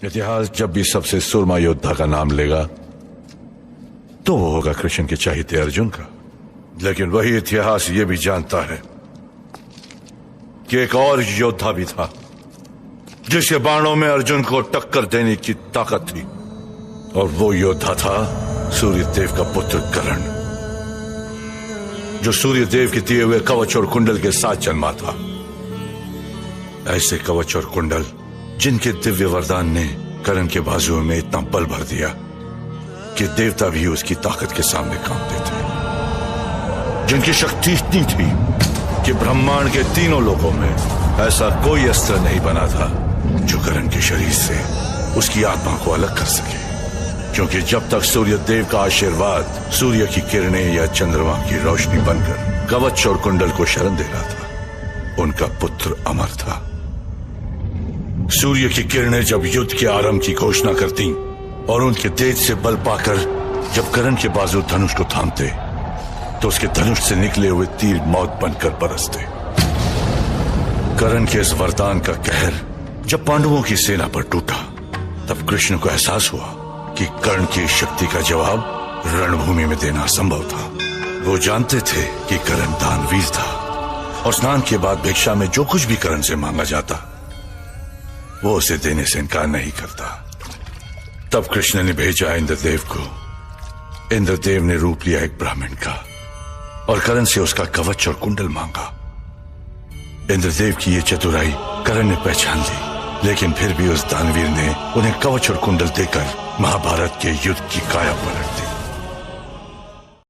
इतिहास जब भी सबसे सुरमा योद्धा का नाम लेगा तो वो होगा कृष्ण के चहेते अर्जुन का। लेकिन वही इतिहास ये भी जानता है कि एक और योद्धा भी था जिसके बाणों में अर्जुन को टक्कर देने की ताकत थी, और वो योद्धा था सूर्यदेव का पुत्र कर्ण, जो सूर्यदेव के दिए हुए कवच और कुंडल के साथ जन्मा था। ऐसे कवच और कुंडल जिनके दिव्य वरदान ने कर्ण के बाजुओं में इतना बल भर दिया कि देवता भी उसकी ताकत के सामने कांपते थे, जिनकी शक्ति इतनी थी कि ब्रह्मांड के तीनों लोकों में ऐसा कोई अस्त्र नहीं बना था जो कर्ण के शरीर से उसकी आत्मा को अलग कर सके। क्योंकि जब तक सूर्य देव का आशीर्वाद सूर्य की किरणें या चंद्रमा की रोशनी बनकर कवच और कुंडल को शरण दे रहा था, उनका पुत्र अमर था। सूर्य की किरणें जब युद्ध के आरंभ की घोषणा करती और उनके तेज से बल पाकर जब कर्ण के बाजू धनुष को थामते तो उसके धनुष से निकले हुए तीर मौत बनकर बरसते। कर्ण के इस वरदान का कहर जब पांडवों की सेना पर टूटा तब कृष्ण को एहसास हुआ कि कर्ण की शक्ति का जवाब रणभूमि में देना असंभव था। वो जानते थे कि कर्ण दानवीर था और स्नान के बाद भिक्षा में जो कुछ भी कर्ण से मांगा जाता वो उसे देने से इनकार नहीं करता। तब कृष्ण ने भेजा इंद्रदेव को। इंद्रदेव ने रूप लिया एक ब्राह्मण का और कर्ण से उसका कवच और कुंडल मांगा। इंद्रदेव की ये चतुराई कर्ण ने पहचान ली, लेकिन फिर भी उस दानवीर ने उन्हें कवच और कुंडल देकर महाभारत के युद्ध की काया पलट दी।